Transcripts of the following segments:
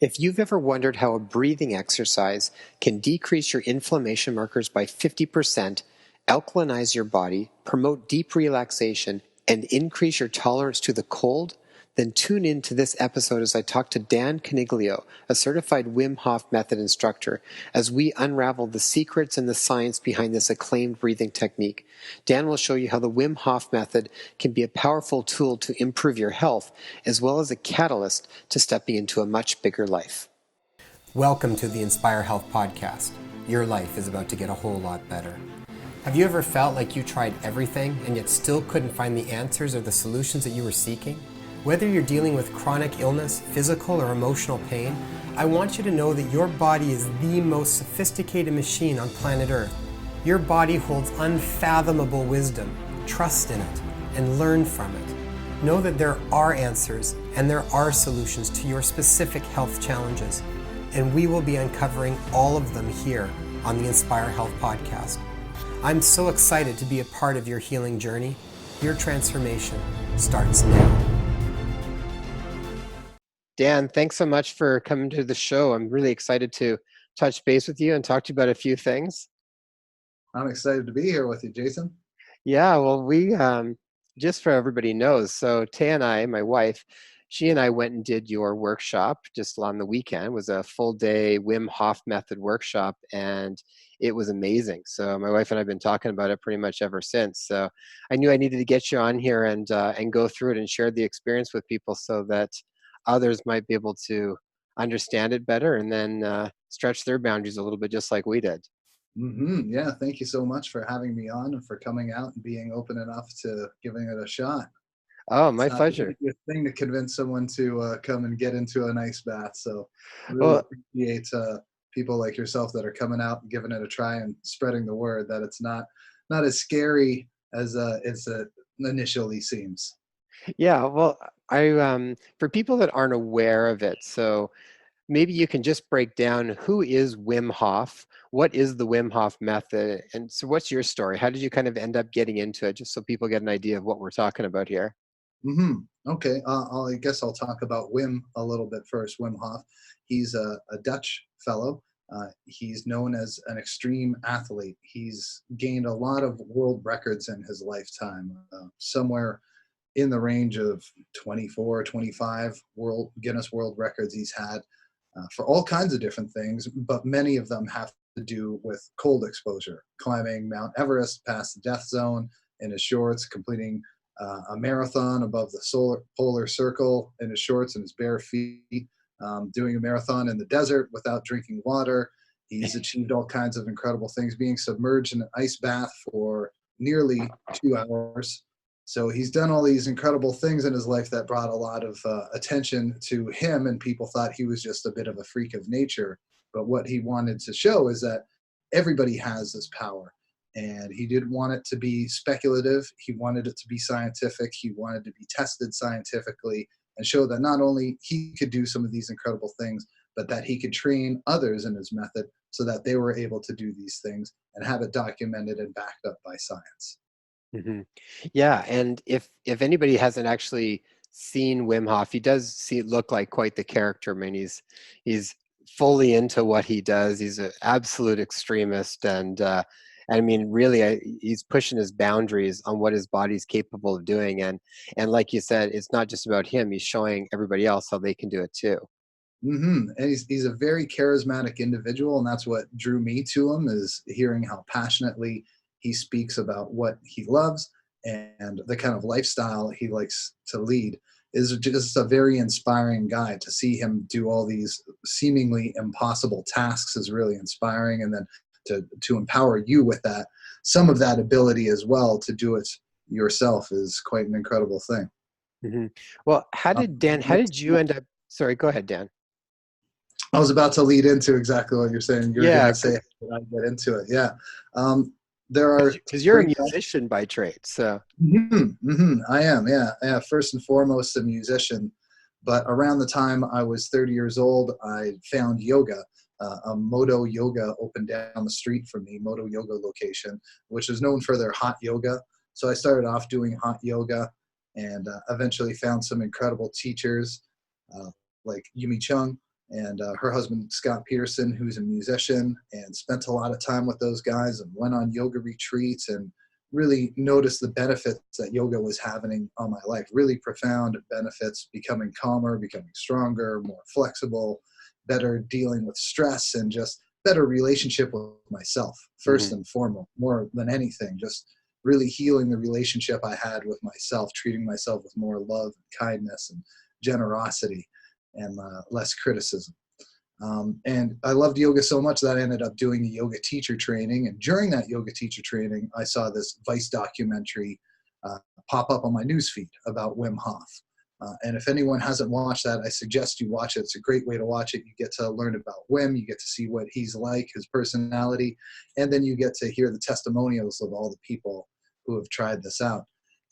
If you've ever wondered how a breathing exercise can decrease your inflammation markers by 50%, alkalinize your body, promote deep relaxation, and increase your tolerance to the cold, then tune in to this episode as I talk to Dan Coniglio, a certified Wim Hof Method instructor, as we unravel the secrets and the science behind this acclaimed breathing technique. Dan will show you how the Wim Hof Method can be a powerful tool to improve your health, as well as a catalyst to stepping into a much bigger life. Welcome to the Inspire Health Podcast. Your life is about to get a whole lot better. Have you ever felt like you tried everything and yet still couldn't find the answers or the solutions that you were seeking? Whether you're dealing with chronic illness, physical or emotional pain, I want you to know that your body is the most sophisticated machine on planet Earth. Your body holds unfathomable wisdom. Trust in it and learn from it. Know that there are answers and there are solutions to your specific health challenges. And we will be uncovering all of them here on the Inspire Health Podcast. I'm so excited to be a part of your healing journey. Your transformation starts now. Dan, thanks so much for coming to the show. I'm really excited to touch base with you and talk to you about a few things. I'm excited to be here with you, Jason. Yeah, well, we just for everybody knows, so Tay and I, my wife, she and I went and did your workshop just on the weekend. It was a full day Wim Hof Method workshop, and it was amazing. So my wife and I have been talking about it pretty much ever since. So I knew I needed to get you on here and go through it and share the experience with people so that others might be able to understand it better and then stretch their boundaries a little bit, just like we did. Yeah, thank you so much for having me on and for coming out and being open enough to giving it a shot. Oh, It's my not the pleasure. easiest thing to convince someone to come and get into an ice bath. So I really Well, appreciate people like yourself that are coming out and giving it a try and spreading the word that it's not as scary as it initially seems. yeah, well, I for people that aren't aware of it, so maybe you can just break down who is Wim Hof, what is the Wim Hof method, and so what's your story? How did you kind of end up getting into it, just so people get an idea of what we're talking about here? Okay, I guess I'll talk about Wim a little bit first. Wim Hof, he's a Dutch fellow. He's known as an extreme athlete. He's gained a lot of world records in his lifetime, somewhere in the range of 24, 25 world Guinness World Records he's had for all kinds of different things, but many of them have to do with cold exposure, climbing Mount Everest past the death zone in his shorts, completing a marathon above the polar circle in his shorts and his bare feet, doing a marathon in the desert without drinking water. He's achieved all kinds of incredible things, being submerged in an ice bath for nearly 2 hours. So he's done all these incredible things in his life that brought a lot of attention to him, and people thought he was just a bit of a freak of nature. But what he wanted to show is that everybody has this power, and he didn't want it to be speculative. He wanted it to be scientific. He wanted to be tested scientifically and show that not only he could do some of these incredible things, but that he could train others in his method so that they were able to do these things and have it documented and backed up by science. hmm Yeah, and if anybody hasn't actually seen Wim Hof, he does look like quite the character. I mean, he's fully into what he does. He's an absolute extremist, and I mean, really, he's pushing his boundaries on what his body's capable of doing. And like you said, it's not just about him. He's showing everybody else how they can do it too. And he's a very charismatic individual, and that's what drew me to him, is hearing how passionately he speaks about what he loves and the kind of lifestyle he likes to lead. Is just a very inspiring guy. To see him do all these seemingly impossible tasks is really inspiring, and then to empower you with that, some of that ability as well to do it yourself, is quite an incredible thing. hmm Well, how did you end up? Sorry, go ahead, Dan. I was about to lead into exactly what you're saying. You're going Yeah, to say how I get into it. Yeah. There are because you're a great. musician by trade, so. I am. Yeah. Yeah. First and foremost, a musician. But around the time I was 30 years old, I found yoga. A Moto Yoga opened down the street from me, Moto Yoga location, which is known for their hot yoga. So I started off doing hot yoga and eventually found some incredible teachers like Yumi Chung and her husband, Scott Peterson, who's a musician, and spent a lot of time with those guys and went on yoga retreats and really noticed the benefits that yoga was having on my life. Really profound benefits, becoming calmer, becoming stronger, more flexible, better dealing with stress, and just better relationship with myself, first and foremost, more than anything, just really healing the relationship I had with myself, treating myself with more love and kindness and generosity and less criticism. And I loved yoga so much that I ended up doing a yoga teacher training. And during that yoga teacher training, I saw this Vice documentary pop up on my newsfeed about Wim Hof. And if anyone hasn't watched that, I suggest you watch it. It's a great way to watch it. You get to learn about Wim, you get to see what he's like, his personality, and then you get to hear the testimonials of all the people who have tried this out.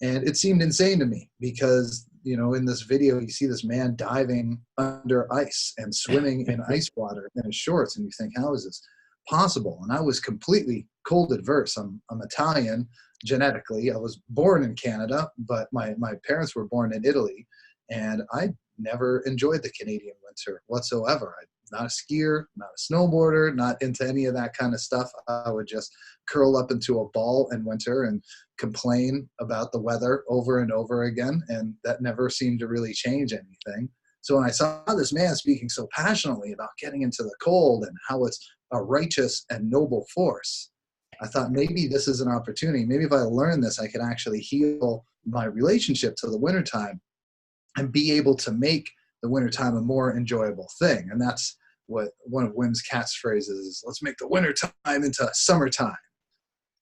And it seemed insane to me because, you know, in this video, you see this man diving under ice and swimming in ice water in his shorts. And you think, how is this possible? And I was completely cold adverse. I'm Italian genetically. I was born in Canada, but my parents were born in Italy. And I never enjoyed the Canadian winter whatsoever. I'm not a skier, not a snowboarder, not into any of that kind of stuff. I would just curl up into a ball in winter and complain about the weather over and over again. And that never seemed to really change anything. So when I saw this man speaking so passionately about getting into the cold and how it's a righteous and noble force, I thought maybe this is an opportunity. Maybe if I learn this, I could actually heal my relationship to the wintertime and be able to make the wintertime a more enjoyable thing. And that's what one of Wim's catchphrases is: let's make the wintertime into summertime.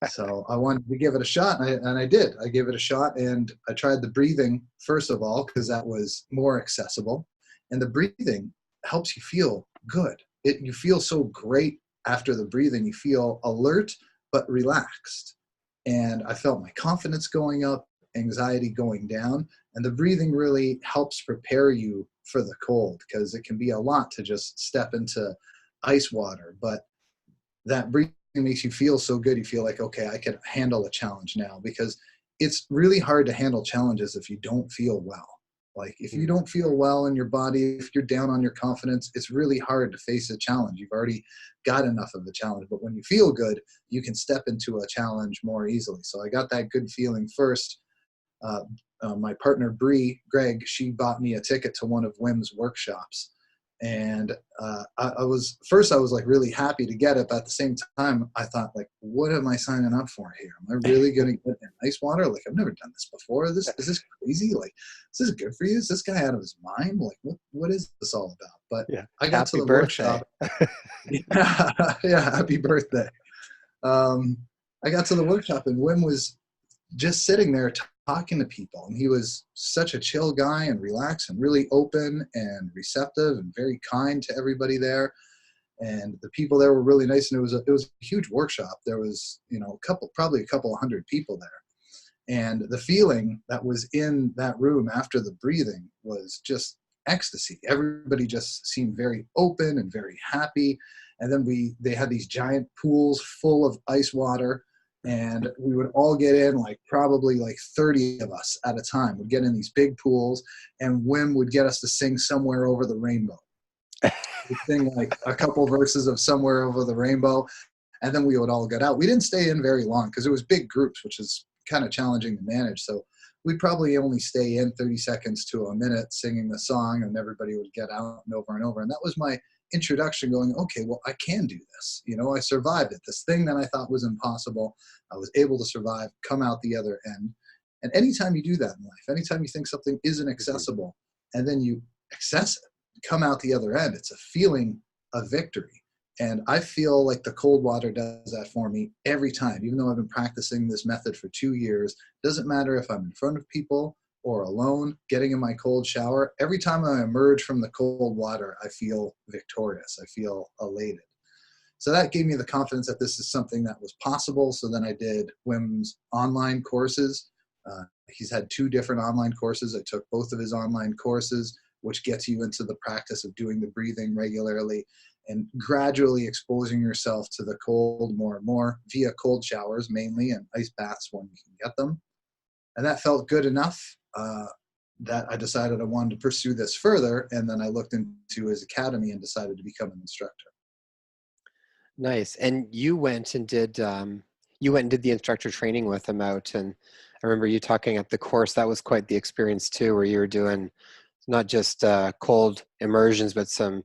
So I wanted to give it a shot, and I did. I gave it a shot, and I tried the breathing first of all, because that was more accessible. And the breathing helps you feel good. You feel so great after the breathing. You feel alert but relaxed. And I felt my confidence going up, anxiety going down. And the breathing really helps prepare you for the cold, because it can be a lot to just step into ice water. But that breathing makes you feel so good. You feel like, okay, I can handle a challenge now, because it's really hard to handle challenges if you don't feel well. Like if you don't feel well in your body, if you're down on your confidence, it's really hard to face a challenge. You've already got enough of a challenge. But when you feel good, you can step into a challenge more easily. So I got that good feeling first. My partner, Greg, she bought me a ticket to one of Wim's workshops. And I was like really happy to get it. But at the same time, I thought, like, what am I signing up for here? Am I really going to get in ice water? Like, I've never done this before. Is this crazy? Like, is this good for you? Is this guy out of his mind? Like, what is this all about? But Yeah. I got to the workshop. Yeah, happy birthday. I got to the workshop, and Wim was just sitting there talking to people, and he was such a chill guy and relaxed and really open and receptive and very kind to everybody there. And the people there were really nice, and it was a huge workshop. There was, you know, probably a couple of hundred people there, and the feeling that was in that room after the breathing was just ecstasy. Everybody just seemed very open and very happy. And then they had these giant pools full of ice water, and we would all get in, like probably like 30 of us at a time would get in these big pools, and Wim would get us to sing Somewhere Over the Rainbow. We'd sing like a couple verses of Somewhere Over the Rainbow, and then we would all get out. We didn't stay in very long because it was big groups, which is kind of challenging to manage. So we'd probably only stay in 30 seconds to a minute singing the song, and everybody would get out and over and over. And that was my introduction, going, okay, well, I can do this. You know, I survived it. This thing that I thought was impossible, I was able to survive, come out the other end. And anytime you do that in life, anytime you think something isn't accessible and then you access it, come out the other end, it's a feeling of victory. And I feel like the cold water does that for me every time. Even though I've been practicing this method for 2 years, doesn't matter if I'm in front of people or alone, getting in my cold shower, every time I emerge from the cold water, I feel victorious. I feel elated. So that gave me the confidence that this is something that was possible. So then I did Wim's online courses. He's had 2 different online courses. I took both of his online courses, which gets you into the practice of doing the breathing regularly and gradually exposing yourself to the cold more and more via cold showers mainly, and ice baths when you can get them. And that felt good enough. that I decided I wanted to pursue this further. And then I looked into his academy and decided to become an instructor. Nice. And you went and did the instructor training with him out, and I remember you talking at the course. That was quite the experience too, where you were doing not just cold immersions, but some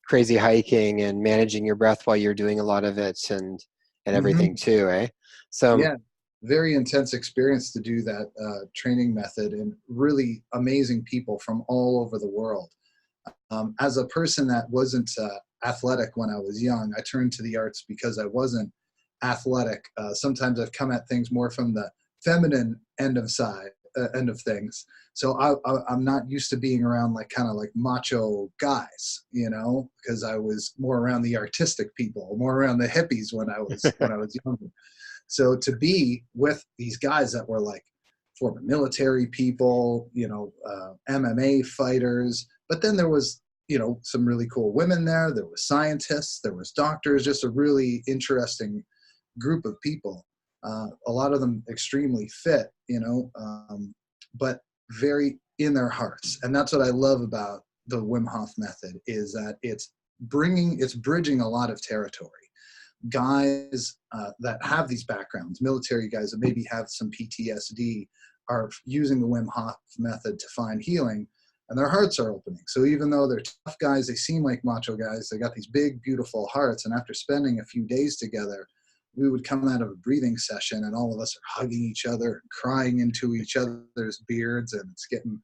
crazy hiking and managing your breath while you're doing a lot of it, and everything Hmm. too, eh? So, Yeah, very intense experience to do that training method, and really amazing people from all over the world. As a person that wasn't athletic when I was young, I turned to the arts because I wasn't athletic. Sometimes I've come at things more from the feminine end of things. So I'm not used to being around like kind of like macho guys, you know, because I was more around the artistic people, more around the hippies when I was younger. So to be with these guys that were like former military people, MMA fighters, but then there was, some really cool women there. There was scientists, there was doctors, just a really interesting group of people. A lot of them extremely fit, but very in their hearts. And that's what I love about the Wim Hof method, is that it's bridging a lot of territory. Guys that have these backgrounds, military guys that maybe have some PTSD, are using the Wim Hof method to find healing, and their hearts are opening. So even though they're tough guys, they seem like macho guys, they got these big, beautiful hearts. And after spending a few days together, we would come out of a breathing session and all of us are hugging each other and crying into each other's beards. And it's getting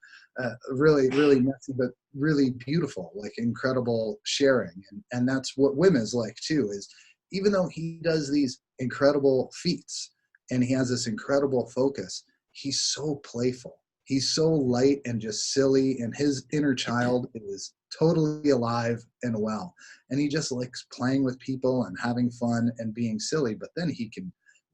really, really messy, but really beautiful, like incredible sharing. And that's what Wim is like too, is even though he does these incredible feats and he has this incredible focus, he's so playful. He's so light and just silly, and his inner child is totally alive and well. And he just likes playing with people and having fun and being silly. But then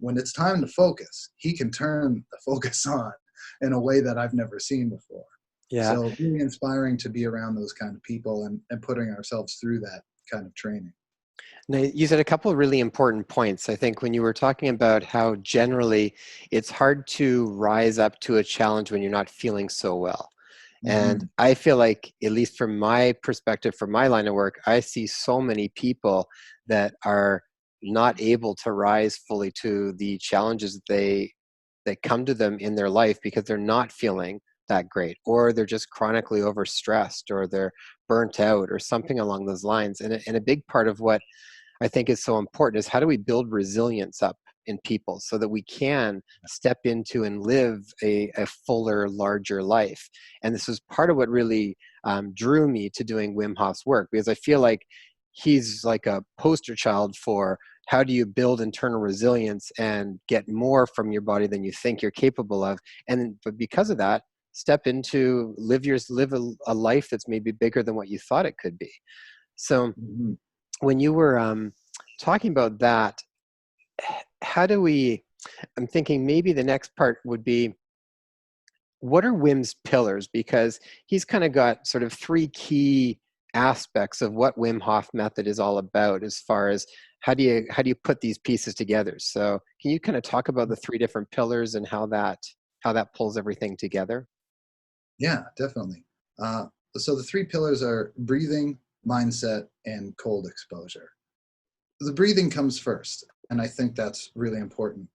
when it's time to focus, he can turn the focus on in a way that I've never seen before. yeah. So really inspiring to be around those kind of people and putting ourselves through that kind of training. Now, you said a couple of really important points. I think when you were talking about how generally it's hard to rise up to a challenge when you're not feeling so well. And Hmm. I feel like, at least from my perspective, from my line of work, I see so many people that are not able to rise fully to the challenges that come to them in their life because they're not feeling that great, or they're just chronically overstressed, or they're burnt out, or something along those lines. And a big part of what I think is so important is, how do we build resilience up in people so that we can step into and live a fuller, larger life? And this was part of what really drew me to doing Wim Hof's work, because I feel like he's like a poster child for how do you build internal resilience and get more from your body than you think you're capable of. But because of that, step into live a life that's maybe bigger than what you thought it could be. So Hmm. when you were talking about that, how do we, I'm thinking maybe the next part would be, what are Wim's pillars? Because he's kind of got sort of three key aspects of what Wim Hof method is all about, as far as how do you put these pieces together. So can you kind of talk about the three different pillars and how that pulls everything together? Yeah, definitely. Uh, so the three pillars are breathing, mindset, and cold exposure. The breathing comes first, and I think that's really important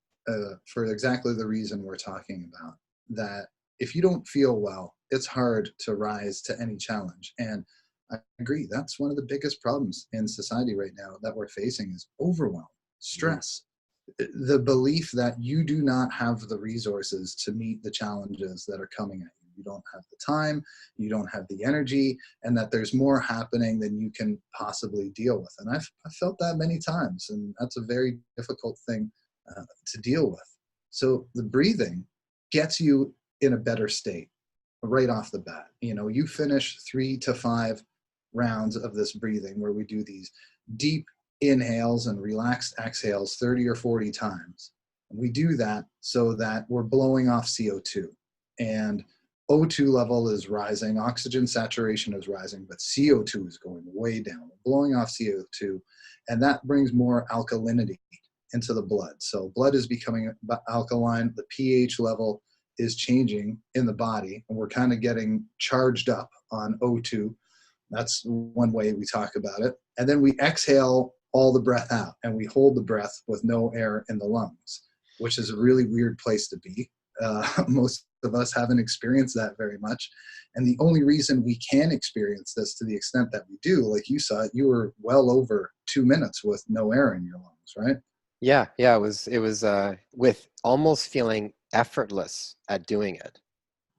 for exactly the reason we're talking about. That if you don't feel well, it's hard to rise to any challenge. And I agree, that's one of the biggest problems in society right now that we're facing is overwhelm, Mhm. stress, the belief that you do not have the resources to meet the challenges that are coming at you. You don't have the time, you don't have the energy, and that there's more happening than you can possibly deal with. And I've felt that many times, and that's a very difficult thing to deal with. So the breathing gets you in a better state right off the bat. You finish 3 to 5 rounds of this breathing where we do these deep inhales and relaxed exhales 30 or 40 times. And we do that so that we're blowing off CO2. And O2 level is rising, oxygen saturation is rising, but CO2 is going way down. We're blowing off CO2, and that brings more alkalinity into the blood. So blood is becoming alkaline, the pH level is changing in the body, and we're kind of getting charged up on O2. That's one way we talk about it. And then we exhale all the breath out, and we hold the breath with no air in the lungs, which is a really weird place to be. Most of us haven't experienced that very much. And the only reason we can experience this to the extent that we do, like you saw, you were well over 2 minutes with no air in your lungs, right? Yeah, yeah, it was with almost feeling effortless at doing it.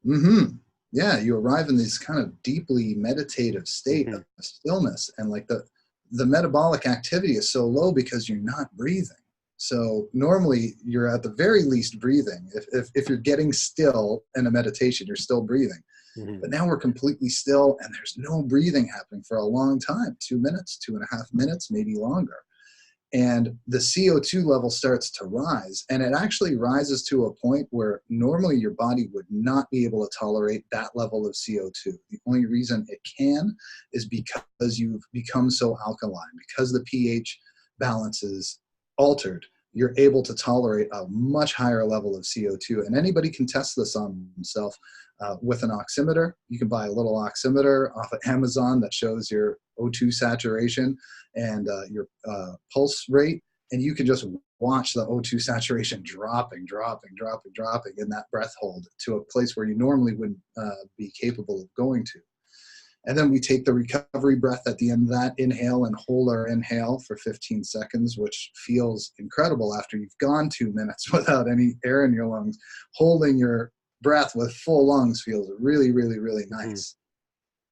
Mm-hmm. Yeah, you arrive in this kind of deeply meditative state Hmm. of stillness, and like the metabolic activity is so low because you're not breathing. So normally you're at the very least breathing. If you're getting still in a meditation, you're still breathing. Hmm. But now we're completely still, and there's no breathing happening for a long time, 2 minutes, 2.5 minutes, maybe longer. And the CO2 level starts to rise, and it actually rises to a point where normally your body would not be able to tolerate that level of CO2. The only reason it can is because you've become so alkaline, because the pH balance is altered. You're able to tolerate a much higher level of CO2, and anybody can test this on themselves with an oximeter. You can buy a little oximeter off of Amazon that shows your O2 saturation and your pulse rate, and you can just watch the O2 saturation dropping in that breath hold to a place where you normally wouldn't be capable of going to. And then we take the recovery breath at the end of that, inhale and hold our inhale for 15 seconds, which feels incredible after you've gone 2 minutes without any air in your lungs. Holding your breath with full lungs feels really, really, really Hmm. nice.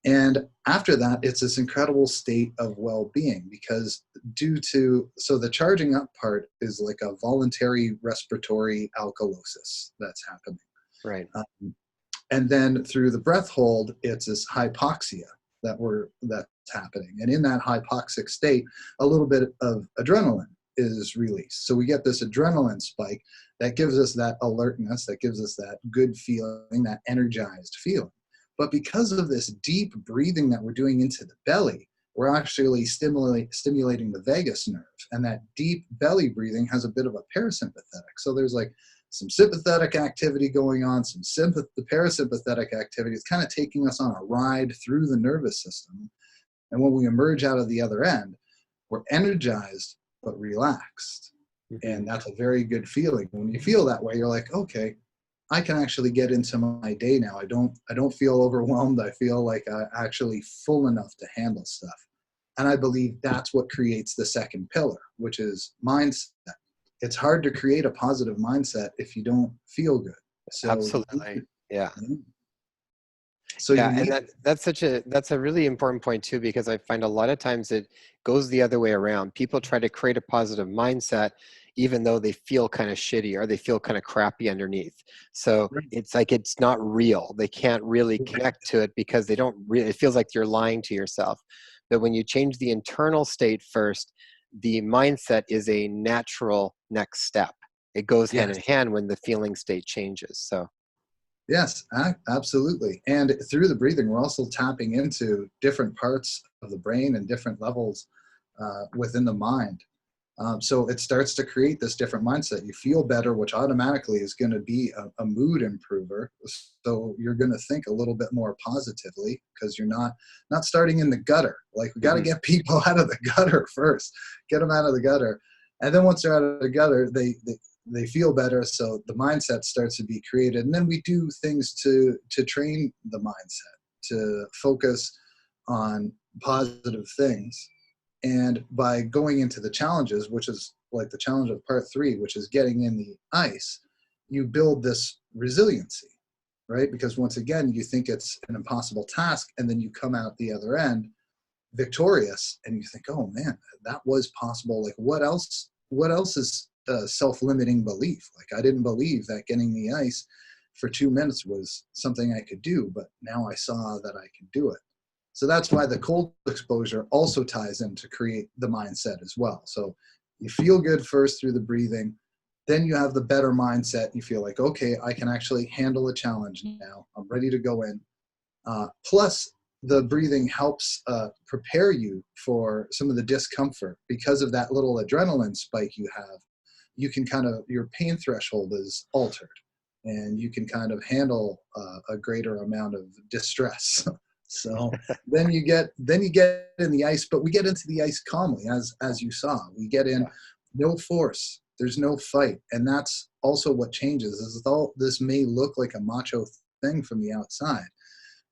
And after that, it's this incredible state of well-being because so the charging up part is like a voluntary respiratory alkalosis that's happening. Right. And then through the breath hold, it's this hypoxia that's happening. And in that hypoxic state, a little bit of adrenaline is released. So we get this adrenaline spike that gives us that alertness, that gives us that good feeling, that energized feeling. But because of this deep breathing that we're doing into the belly, we're actually stimulating the vagus nerve. And that deep belly breathing has a bit of a parasympathetic. So there's like some sympathetic activity going on, the parasympathetic activity is kind of taking us on a ride through the nervous system. And when we emerge out of the other end, we're energized but relaxed. Hmm. And that's a very good feeling. When you feel that way, you're like, okay, I can actually get into my day now. I don't feel overwhelmed. I feel like I'm actually full enough to handle stuff. And I believe that's what creates the second pillar, which is mindset. It's hard to create a positive mindset if you don't feel good. So Absolutely. Yeah. so you Yeah, and need that's a really important point too, because I find a lot of times it goes the other way around. People try to create a positive mindset even though they feel kind of shitty or they feel kind of crappy underneath. So it's like it's not real. They can't really connect to it because they don't really, it feels like you're lying to yourself. But when you change the internal state first, the mindset is a natural next step. It goes hand yes. in hand when the feeling state changes. So Yes, absolutely. And through the breathing, we're also tapping into different parts of the brain and different levels within the mind. So it starts to create this different mindset. You feel better, which automatically is going to be a mood improver. So you're going to think a little bit more positively because you're not starting in the gutter. Like we got to mhm. get people out of the gutter first, get them out of the gutter. And then once they're out of the gutter, they feel better, so the mindset starts to be created, and then we do things to train the mindset to focus on positive things. And by going into the challenges, which is like the challenge of part 3, which is getting in the ice, you build this resiliency, right? Because once again, you think it's an impossible task, and then you come out the other end victorious, and you think, oh man, that was possible. Like what else is self-limiting belief? Like I didn't believe that getting the ice for 2 minutes was something I could do, but now I saw that I could do it. So that's why the cold exposure also ties in to create the mindset as well. So you feel good first through the breathing, then you have the better mindset. You feel like, okay, I can actually handle a challenge now. I'm ready to go in. Plus, the breathing helps prepare you for some of the discomfort because of that little adrenaline spike you have. You can kind of, your pain threshold is altered. and you can kind of handle a greater amount of distress. So then you get in the ice, but we get into the ice calmly, as you saw. We get in, no force. There's no fight, and that's also what changes. Is all this may look like a macho thing from the outside.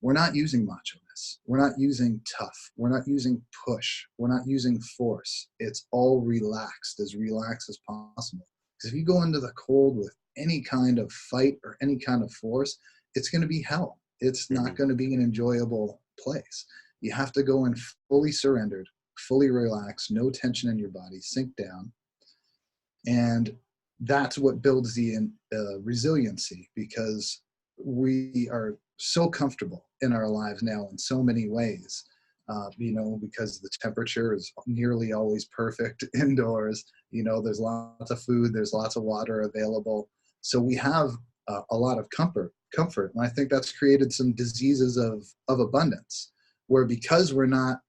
We're not using macho-ness. We're not using tough. We're not using push. We're not using force. It's all relaxed as possible. Because if you go into the cold with any kind of fight or any kind of force, it's going to be hell. It's not going to be an enjoyable place. You have to go in fully surrendered, fully relaxed, no tension in your body, sink down. And that's what builds the resiliency, because we are so comfortable in our lives now in so many ways, because the temperature is nearly always perfect indoors. There's lots of food, there's lots of water available. So we have a lot of comfort. And I think that's created some diseases of abundance, where because we're not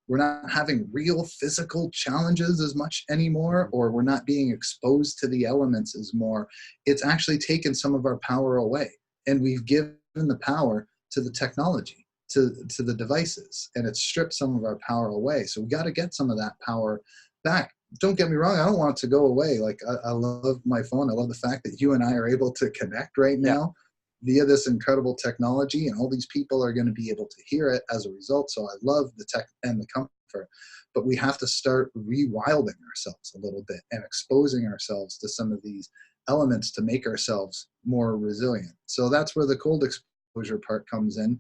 having real physical challenges as much anymore, or we're not being exposed to the elements as more, it's actually taken some of our power away. And we've given the power to the technology, to the devices, and it's stripped some of our power away. So we got to get some of that power back. Don't get me wrong, I don't want it to go away. Like, I love my phone. I love the fact that you and I are able to connect right now via this incredible technology, and all these people are going to be able to hear it as a result. So I love the tech and the comfort, but we have to start rewilding ourselves a little bit and exposing ourselves to some of these elements to make ourselves more resilient. So that's where the cold exposure part comes in.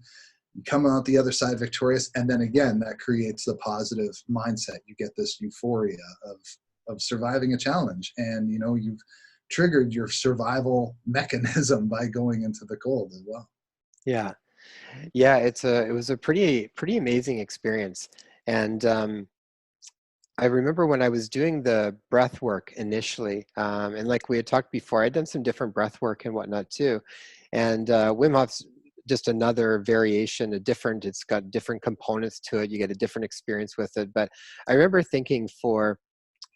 You come out the other side victorious, and then again, that creates the positive mindset. You get this euphoria of surviving a challenge, and you've triggered your survival mechanism by going into the cold as well. Yeah. It was a pretty amazing experience. And I remember when I was doing the breath work initially, and like we had talked before, I'd done some different breath work and whatnot too. And Wim Hof's just another variation, it's got different components to it. You get a different experience with it. But I remember thinking, for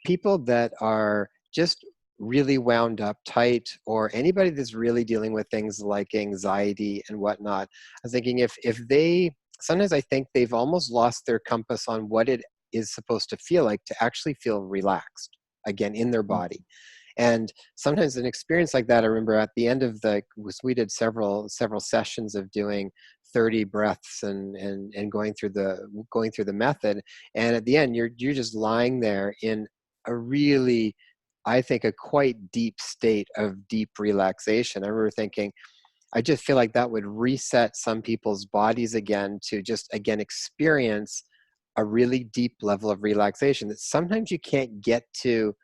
people that are just really wound up tight, or anybody that's really dealing with things like anxiety and whatnot, I was thinking, if they, sometimes I think they've almost lost their compass on what it is supposed to feel like to actually feel relaxed again in their body. And sometimes an experience like that, I remember at the end of we did several sessions of doing 30 breaths and going through the method. And at the end, you're just lying there in a really, I think, a quite deep state of deep relaxation. I remember thinking, I just feel like that would reset some people's bodies again to just again experience a really deep level of relaxation that sometimes you can't get to,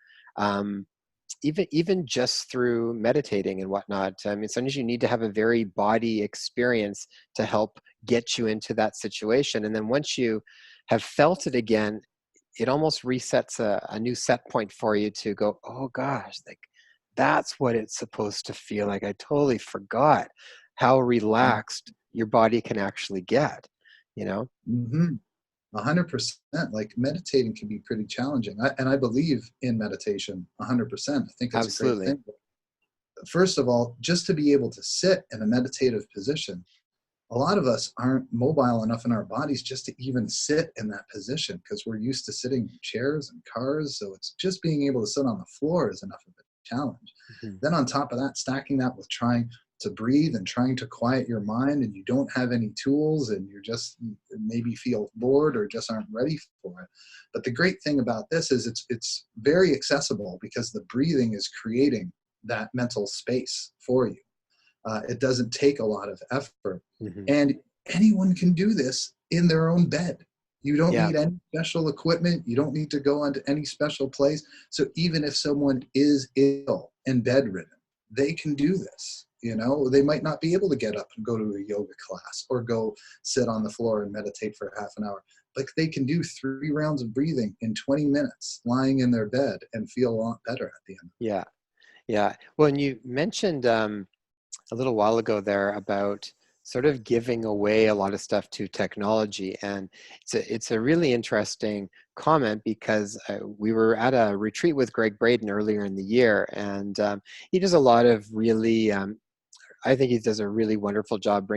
even just through meditating and whatnot. I mean, sometimes you need to have a very body experience to help get you into that situation. And then once you have felt it again, it almost resets a new set point for you to go, oh gosh, like that's what it's supposed to feel like. I totally forgot how relaxed your body can actually get, you know? Mm-hmm. 100%. Like, meditating can be pretty challenging. And I believe in meditation 100%. I think it's a great Absolutely. thing. First of all, just to be able to sit in a meditative position, a lot of us aren't mobile enough in our bodies just to even sit in that position, because we're used to sitting in chairs and cars. So it's just being able to sit on the floor is enough of a challenge. Mm-hmm. Then on top of that, stacking that with trying to breathe and trying to quiet your mind, and you don't have any tools, and you're just maybe feel bored or just aren't ready for it. But the great thing about this is it's very accessible, because the breathing is creating that mental space for you. It doesn't take a lot of effort. Mm-hmm. And anyone can do this in their own bed. You don't Yeah. need any special equipment. You don't need to go onto any special place. So even if someone is ill and bedridden, they can do this. They might not be able to get up and go to a yoga class or go sit on the floor and meditate for half an hour. But they can do 3 rounds of breathing in 20 minutes lying in their bed and feel a lot better at the end. Yeah. Yeah. Well, and you mentioned a little while ago there about sort of giving away a lot of stuff to technology, and it's a really interesting comment, because we were at a retreat with Greg Braden earlier in the year, and he does a lot of really I think he does a really wonderful job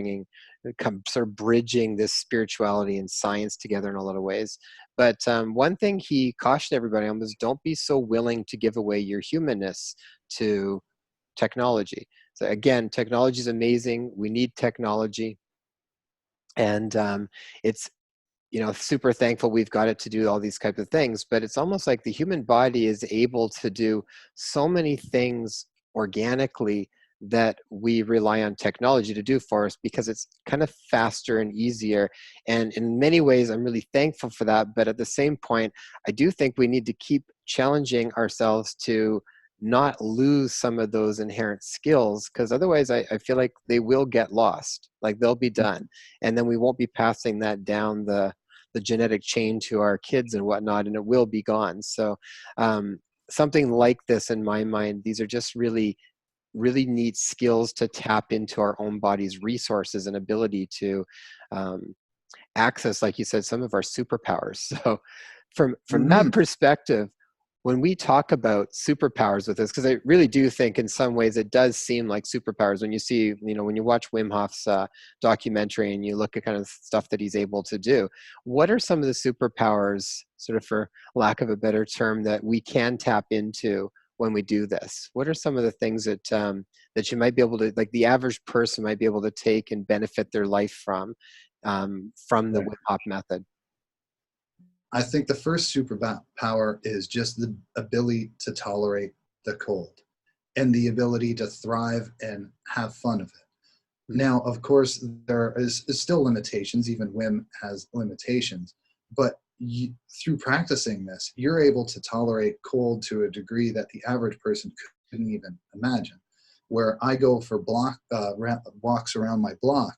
sort of bridging this spirituality and science together in a lot of ways. But one thing he cautioned everybody on was don't be so willing to give away your humanness to technology. So again, technology is amazing. We need technology, and it's, super thankful we've got it to do all these types of things. But it's almost like the human body is able to do so many things organically that we rely on technology to do for us, because it's kind of faster and easier. And in many ways, I'm really thankful for that. But at the same point, I do think we need to keep challenging ourselves to not lose some of those inherent skills, because otherwise I feel like they will get lost, like they'll be done. And then we won't be passing that down the genetic chain to our kids and whatnot, and it will be gone. So something like this, in my mind, these are just really, really neat skills to tap into our own body's resources and ability to access, like you said, some of our superpowers. So from Hmm. that perspective, when we talk about superpowers with this, because I really do think in some ways it does seem like superpowers when you see, when you watch Wim Hof's documentary and you look at kind of stuff that he's able to do. What are some of the superpowers, sort of for lack of a better term, that we can tap into when we do this? What are some of the things that you might be able to, like the average person might be able to take and benefit their life from the Right. Wim Hof method? I think the first superpower is just the ability to tolerate the cold and the ability to thrive and have fun of it. Mm. Now, of course, there is still limitations. Even Wim has limitations, but through practicing this, you're able to tolerate cold to a degree that the average person couldn't even imagine. Where I go for walks around my block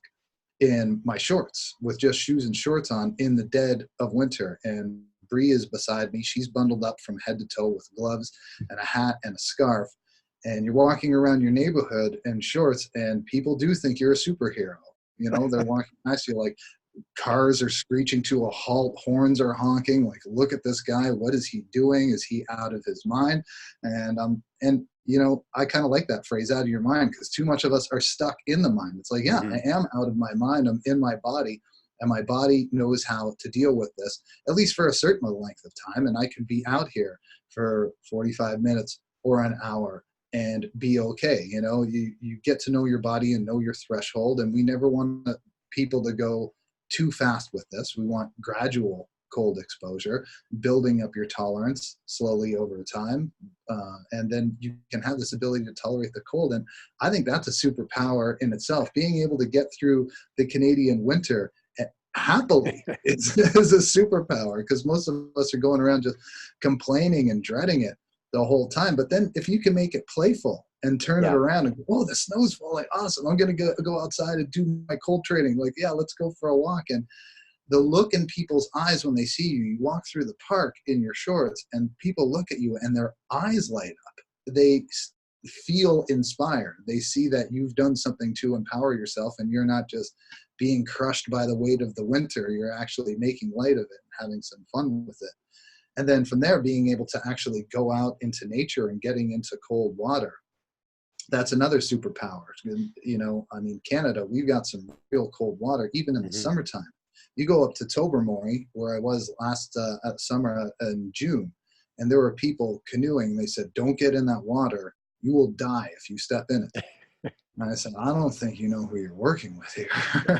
in my shorts with just shoes and shorts on in the dead of winter, and Bree is beside me. She's bundled up from head to toe with gloves and a hat and a scarf, and you're walking around your neighborhood in shorts, and people do think you're a superhero. They're walking past you like cars are screeching to a halt, horns are honking, like, look at this guy, what is he doing, is he out of his mind? And I kind of like that phrase, out of your mind, because too much of us are stuck in the mind. It's like, yeah, Mm-hmm. I am out of my mind, I'm in my body, and my body knows how to deal with this, at least for a certain length of time, and I can be out here for 45 minutes or an hour and be okay. You get to know your body and know your threshold, and we never want people to go too fast with this. We want gradual cold exposure, building up your tolerance slowly over time. And then you can have this ability to tolerate the cold. And I think that's a superpower in itself. Being able to get through the Canadian winter happily is a superpower, because most of us are going around just complaining and dreading it the whole time. But then if you can make it playful and turn it Yeah. around and go, oh, the snow's falling, awesome, I'm going to go outside and do my cold training. Like, yeah, let's go for a walk. And the look in people's eyes when they see you, you walk through the park in your shorts and people look at you and their eyes light up. They feel inspired. They see that you've done something to empower yourself, and you're not just being crushed by the weight of the winter. You're actually making light of it and having some fun with it. And then from there, being able to actually go out into nature and getting into cold water, that's another superpower. Canada, we've got some real cold water, even in the Mm-hmm. summertime. You go up to Tobermory, where I was last summer in June, and there were people canoeing. They said, don't get in that water. You will die if you step in it. And I said, I don't think you know who you're working with here.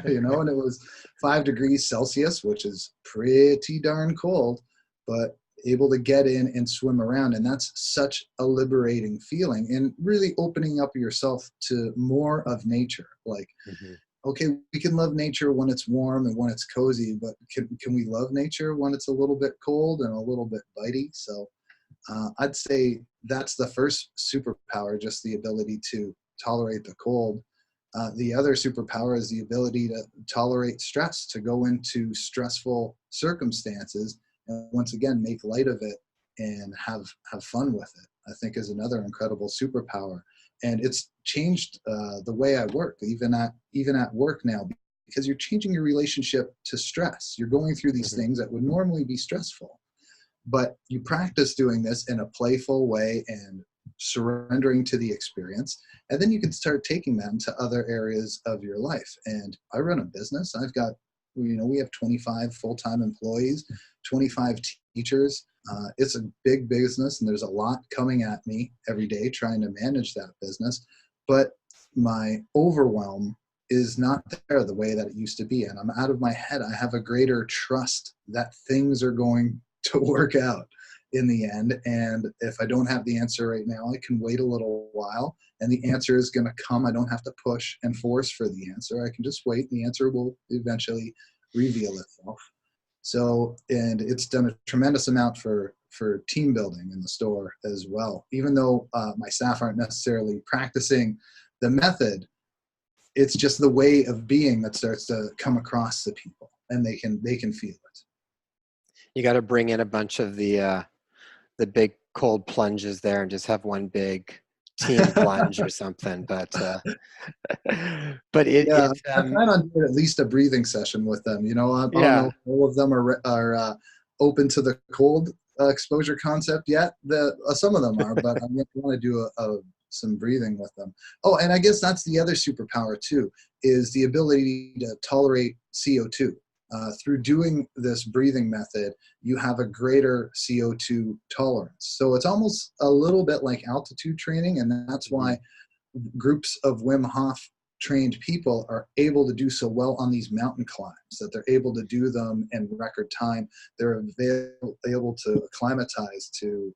And it was 5 degrees Celsius, which is pretty darn cold, but able to get in and swim around. And that's such a liberating feeling, and really opening up yourself to more of nature. Like, Mm-hmm. okay, we can love nature when it's warm and when it's cozy, but can we love nature when it's a little bit cold and a little bit bitey? So I'd say that's the first superpower, just the ability to tolerate the cold. The other superpower is the ability to tolerate stress, to go into stressful circumstances and once again make light of it and have fun with it. I think is another incredible superpower, and it's changed the way I work, even at work now, because you're changing your relationship to stress. You're going through these Mm-hmm. things that would normally be stressful, but you practice doing this in a playful way and surrendering to the experience, and then you can start taking them to other areas of your life. And I run a business. I've got, we have 25 full-time employees, 25 teachers. It's a big business, and there's a lot coming at me every day trying to manage that business. But my overwhelm is not there the way that it used to be. And I'm out of my head. I have a greater trust that things are going to work out in the end. And if I don't have the answer right now, I can wait a little while, and the answer is going to come. I don't have to push and force for the answer. I can just wait. The answer will eventually reveal itself. So, and it's done a tremendous amount for team building in the store as well. Even though my staff aren't necessarily practicing the method, it's just the way of being that starts to come across to people, and they can feel it. You got to bring in a bunch of the big cold plunges there and just have one big team plunge or something. But Yeah, it's I plan on doing at least a breathing session with them. I don't know yeah. if all of them are open to the cold exposure concept yet. Some of them are, but I want to do some breathing with them. Oh, and I guess that's the other superpower too, is the ability to tolerate CO2. Through doing this breathing method, you have a greater CO2 tolerance. So it's almost a little bit like altitude training, and that's why groups of Wim Hof trained people are able to do so well on these mountain climbs, that they're able to do them in record time. They're able to acclimatize to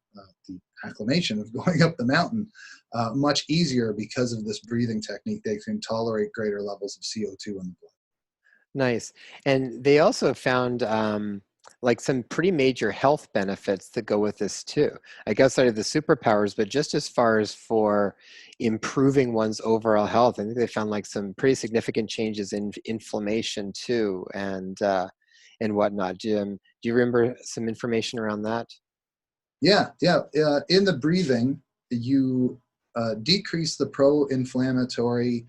the acclimation of going up the mountain much easier because of this breathing technique. They can tolerate greater levels of CO2 in the blood. Nice. And they also found like some pretty major health benefits that go with this too. I guess out of the superpowers, but just as far as for improving one's overall health, I think they found like some pretty significant changes in inflammation too, and whatnot. Do you remember some information around that? Yeah. In the breathing, you decrease the pro-inflammatory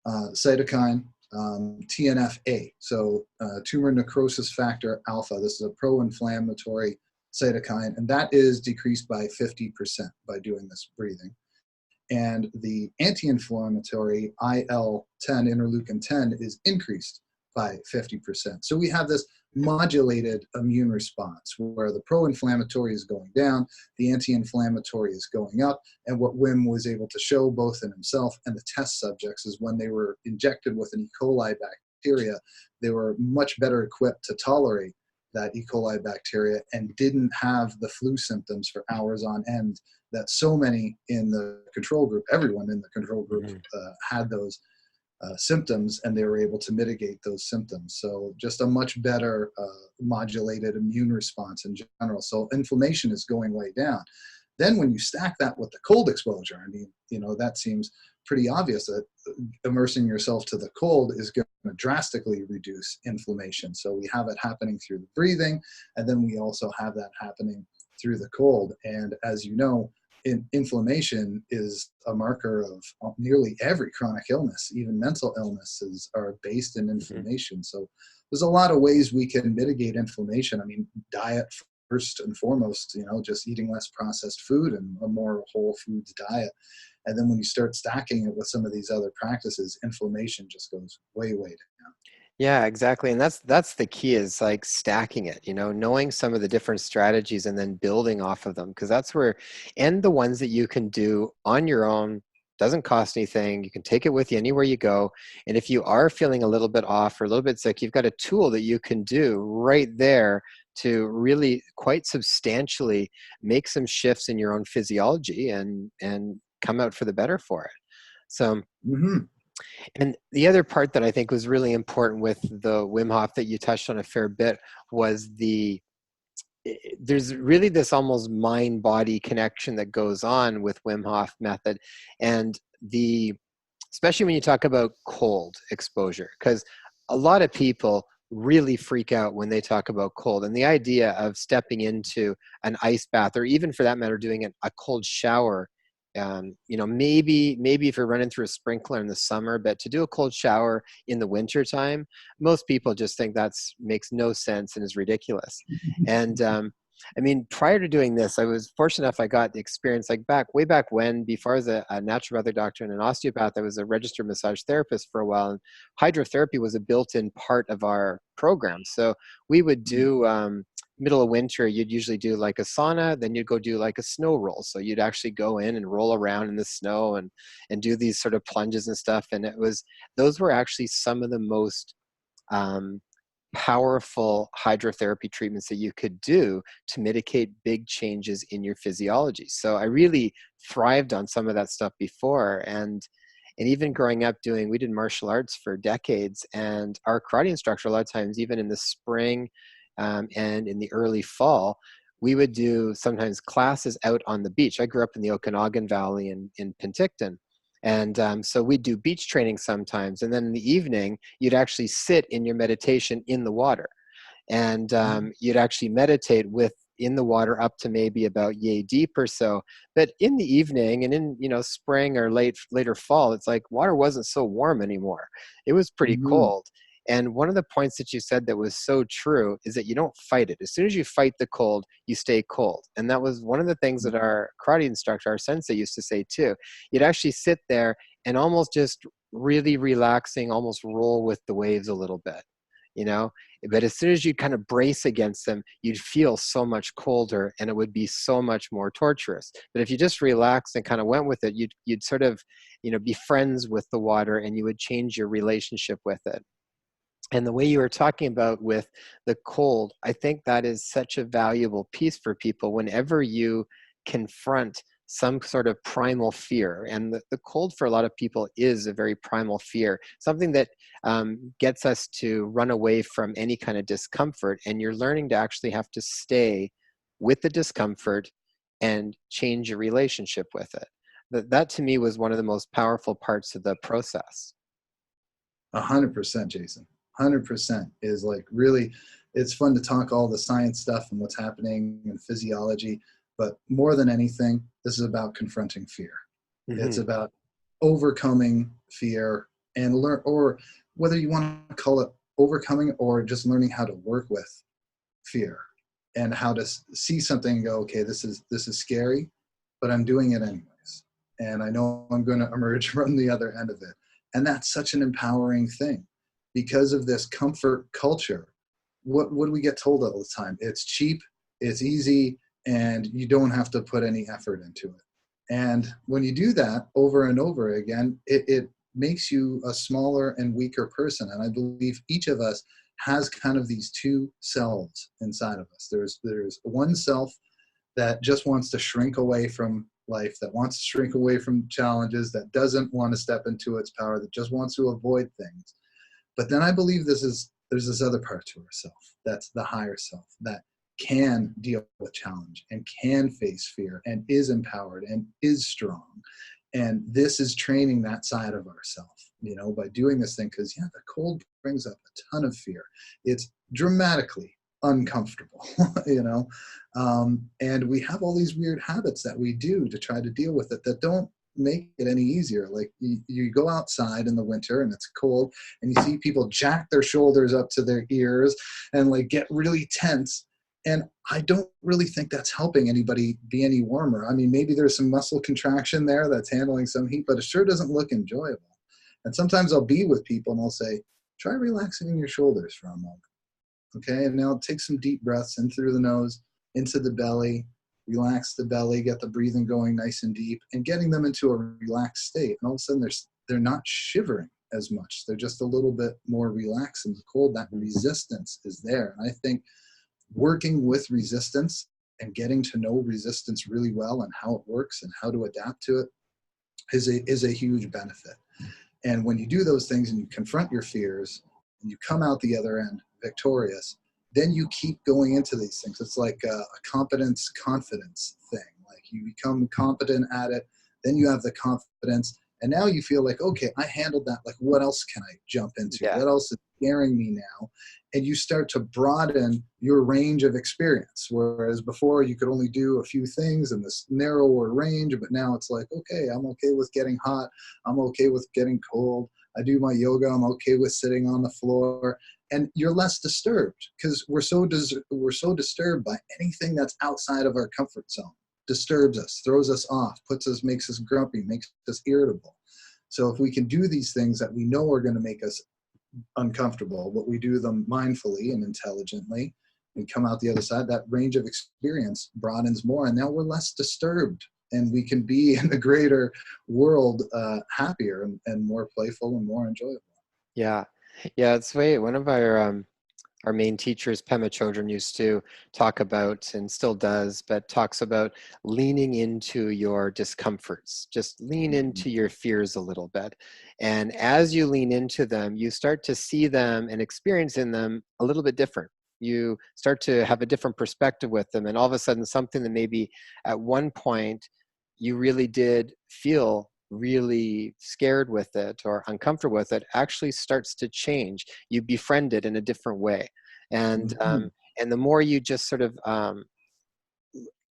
cytokine TNF-A, so tumor necrosis factor alpha. This is a pro-inflammatory cytokine, and that is decreased by 50% by doing this breathing. And the anti-inflammatory IL-10, interleukin 10, is increased by 50%. So we have this modulated immune response where the pro-inflammatory is going down, the anti-inflammatory is going up. And what Wim was able to show both in himself and the test subjects is when they were injected with an E. coli bacteria, they were much better equipped to tolerate that E. coli bacteria and didn't have the flu symptoms for hours on end that so many in the control group, everyone in the control group had those symptoms, and they were able to mitigate those symptoms. So just a much better modulated immune response in general. So inflammation is going way down. Then when you stack that with the cold exposure, I mean, that seems pretty obvious that immersing yourself to the cold is going to drastically reduce inflammation. So we have it happening through the breathing, and then we also have that happening through the cold. And as you know, inflammation is a marker of nearly every chronic illness. Even mental illnesses are based in inflammation. So there's a lot of ways we can mitigate inflammation. I mean, diet first and foremost, just eating less processed food and a more whole foods diet. And then when you start stacking it with some of these other practices, inflammation just goes way, way down. Yeah, exactly. And that's the key, is like stacking it, knowing some of the different strategies and then building off of them. Because that's where, and the ones that you can do on your own, doesn't cost anything. You can take it with you anywhere you go. And if you are feeling a little bit off or a little bit sick, you've got a tool that you can do right there to really quite substantially make some shifts in your own physiology and come out for the better for it. So and the other part that I think was really important with the Wim Hof that you touched on a fair bit was there's really this almost mind-body connection that goes on with Wim Hof method, and especially when you talk about cold exposure, because a lot of people really freak out when they talk about cold, and the idea of stepping into an ice bath, or even for that matter doing a cold shower, maybe if you're running through a sprinkler in the summer, but to do a cold shower in the winter time, most people just think makes no sense and is ridiculous. And I mean, prior to doing this, I was fortunate enough I got the experience like way back when, before I was a naturopathic doctor and an osteopath, I was a registered massage therapist for a while. And hydrotherapy was a built-in part of our program. So we would do, middle of winter, you'd usually do like a sauna, then you'd go do like a snow roll. So you'd actually go in and roll around in the snow and do these sort of plunges and stuff. And those were actually some of the most um, powerful hydrotherapy treatments that you could do to mitigate big changes in your physiology. So I really thrived on some of that stuff before. And even growing up we did martial arts for decades, and our karate instructor, a lot of times, even in the spring and in the early fall, we would do sometimes classes out on the beach. I grew up in the Okanagan Valley in Penticton. And so we'd do beach training sometimes. And then in the evening, you'd actually sit in your meditation in the water. And you'd actually meditate in the water up to maybe about yay deep or so. But in the evening and in spring or later fall, it's like water wasn't so warm anymore. It was pretty Mm-hmm. cold. And one of the points that you said that was so true is that you don't fight it. As soon as you fight the cold, you stay cold. And that was one of the things that our karate instructor, our sensei, used to say too. You'd actually sit there and almost just really relaxing, almost roll with the waves a little bit, you know? But as soon as you kind of brace against them, you'd feel so much colder and it would be so much more torturous. But if you just relaxed and kind of went with it, you'd sort of, be friends with the water, and you would change your relationship with it. And the way you were talking about with the cold, I think that is such a valuable piece for people whenever you confront some sort of primal fear. And the cold for a lot of people is a very primal fear, something that gets us to run away from any kind of discomfort. And you're learning to actually have to stay with the discomfort and change your relationship with it. That to me was one of the most powerful parts of the process. 100%, Jason. 100% is like really, it's fun to talk all the science stuff and what's happening in physiology, but more than anything, this is about confronting fear. It's Hmm. about overcoming fear and learn, or whether you want to call it overcoming or just learning how to work with fear and how to see something and go, okay, this is scary, but I'm doing it anyways. And I know I'm going to emerge from the other end of it. And that's such an empowering thing because of this comfort culture. What do we get told all the time? It's cheap, it's easy, and you don't have to put any effort into it. And when you do that over and over again, it makes you a smaller and weaker person. And I believe each of us has kind of these two selves inside of us. There's one self that just wants to shrink away from life, that wants to shrink away from challenges, that doesn't want to step into its power, that just wants to avoid things. But then I believe there's this other part to ourself, that's the higher self, that can deal with challenge and can face fear and is empowered and is strong. And this is training that side of ourself, by doing this thing. Because the cold brings up a ton of fear. It's dramatically uncomfortable, and we have all these weird habits that we do to try to deal with it that don't make it any easier. Like you go outside in the winter and it's cold and you see people jack their shoulders up to their ears and like get really tense. And I don't really think that's helping anybody be any warmer. I mean, maybe there's some muscle contraction there that's handling some heat, but it sure doesn't look enjoyable. And sometimes I'll be with people and I'll say, try relaxing your shoulders for a moment. Okay, and now take some deep breaths in through the nose, into the belly, relax the belly, get the breathing going nice and deep, and getting them into a relaxed state. And all of a sudden they're not shivering as much. They're just a little bit more relaxed in the cold. That resistance is there. And I think working with resistance and getting to know resistance really well and how it works and how to adapt to it is a huge benefit. And when you do those things and you confront your fears and you come out the other end victorious, then you keep going into these things. It's like a competence confidence thing. Like you become competent at it, then you have the confidence, and now you feel like, okay, I handled that. Like, what else can I jump into? Yeah. What else is scaring me now? And you start to broaden your range of experience. Whereas before you could only do a few things in this narrower range, but now it's like, okay, I'm okay with getting hot. I'm okay with getting cold. I do my yoga. I'm okay with sitting on the floor. and you're less disturbed because we're so disturbed by anything that's outside of our comfort zone. Disturbs us, throws us off, makes us grumpy, makes us irritable. So if we can do these things that we know are going to make us uncomfortable, but we do them mindfully and intelligently and come out the other side, that range of experience broadens more, and now we're less disturbed and we can be in the greater world happier and more playful and more enjoyable. Yeah. Yeah, it's way one of our main teachers, Pema Chodron, used to talk about, and still does, but talks about leaning into your discomforts. Just lean Mhm. into your fears a little bit. And as you lean into them, you start to see them and experience in them a little bit different. You start to have a different perspective with them. And all of a sudden, something that maybe at one point you really did feel really scared with it or uncomfortable with it actually starts to change. You befriend it in a different way. And Mhm. and the more you just sort of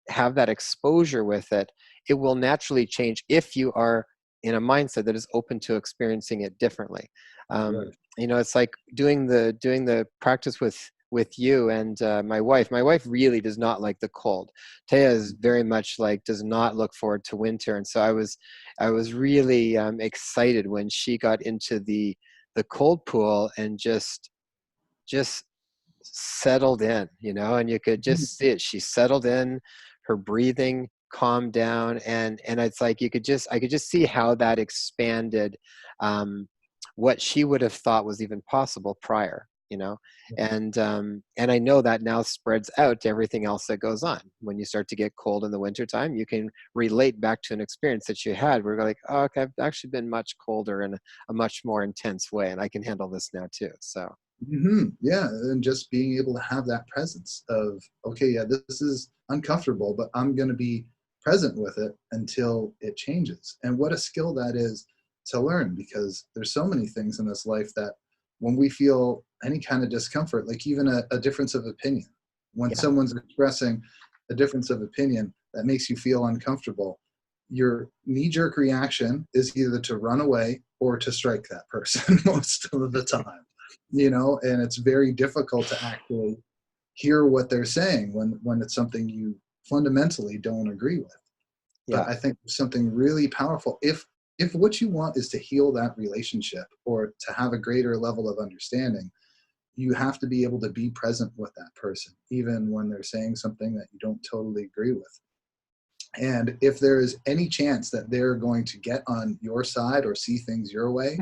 have that exposure with it, it will naturally change if you are in a mindset that is open to experiencing it differently. Right. You know, it's like doing the practice with you and my wife. My wife really does not like the cold. Taya is very much like does not look forward to winter, and so I was really excited when she got into the cold pool and just settled in, you know, and you could Mhm. just see it. She settled in, her breathing calmed down, and it's like I could just see how that expanded what she would have thought was even possible prior, you know. And I know that now spreads out to everything else that goes on. When you start to get cold in the wintertime, you can relate back to an experience that you had where you're like, oh, okay, I've actually been much colder in a much more intense way, and I can handle this now too. So Yeah, and just being able to have that presence of, okay, yeah, this is uncomfortable, but I'm going to be present with it until it changes. And what a skill that is to learn, because there's so many things in this life that when we feel any kind of discomfort, like even a difference of opinion, when yeah. someone's expressing a difference of opinion that makes you feel uncomfortable, your knee-jerk reaction is either to run away or to strike that person most of the time, and it's very difficult to actually hear what they're saying when it's something you fundamentally don't agree with. But Yeah. I think there's something really powerful if what you want is to heal that relationship or to have a greater level of understanding. You have to be able to be present with that person even when they're saying something that you don't totally agree with. And if there is any chance that they're going to get on your side or see things your way,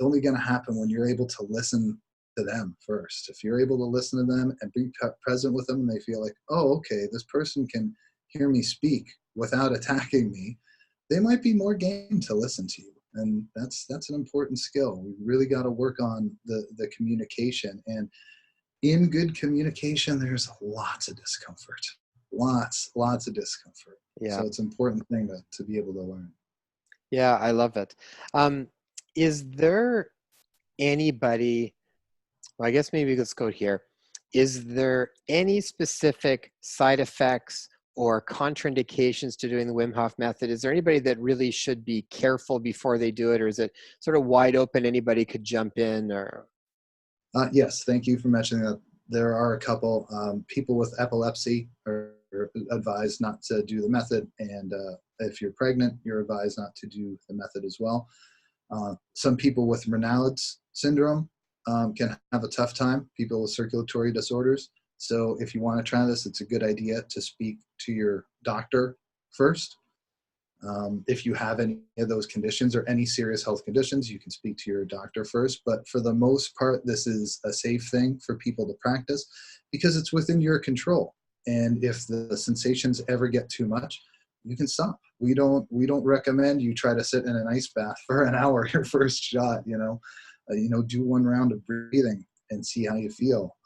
only going to happen when you're able to listen to them first. If you're able to listen to them and be present with them, and they feel like, oh, okay, this person can hear me speak without attacking me, they might be more game to listen to you. And that's an important skill. We really got to work on the communication. And in good communication, there's lots of discomfort, lots of discomfort. Yeah. So it's an important thing to be able to learn. Yeah, I love it. Um, is there anybody, well, I guess maybe let's go here. Is there any specific side effects or contraindications to doing the Wim Hof method? Is there anybody that really should be careful before they do it, or is it sort of wide open? Anybody could jump in, or Yes, thank you for mentioning that. There are a couple people with epilepsy are advised not to do the method, and if you're pregnant, you're advised not to do the method as well. Some people with Raynaud's syndrome can have a tough time, people with circulatory disorders. So if you want to try this, it's a good idea to speak to your doctor first. If you have any of those conditions or any serious health conditions, you can speak to your doctor first. But for the most part, this is a safe thing for people to practice because it's within your control. And if the sensations ever get too much, you can stop. We don't recommend you try to sit in an ice bath for an hour your first shot. Do one round of breathing and see how you feel.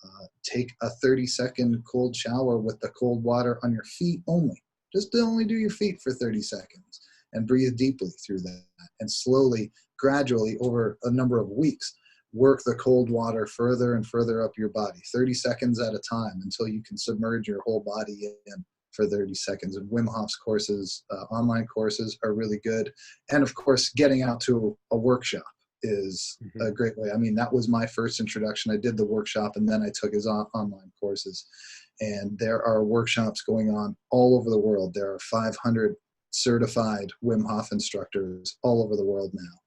Take a 30-second cold shower with the cold water on your feet only. Just to only do your feet for 30 seconds and breathe deeply through that. And slowly, gradually, over a number of weeks, work the cold water further and further up your body, 30 seconds at a time until you can submerge your whole body in for 30 seconds. And Wim Hof's courses, online courses, are really good. And of course, getting out to a workshop. is a Mhm. great way. I mean, that was my first introduction. I did the workshop, and then I took his online courses. And there are workshops going on all over the world. There are 500 certified Wim Hof instructors all over the world now.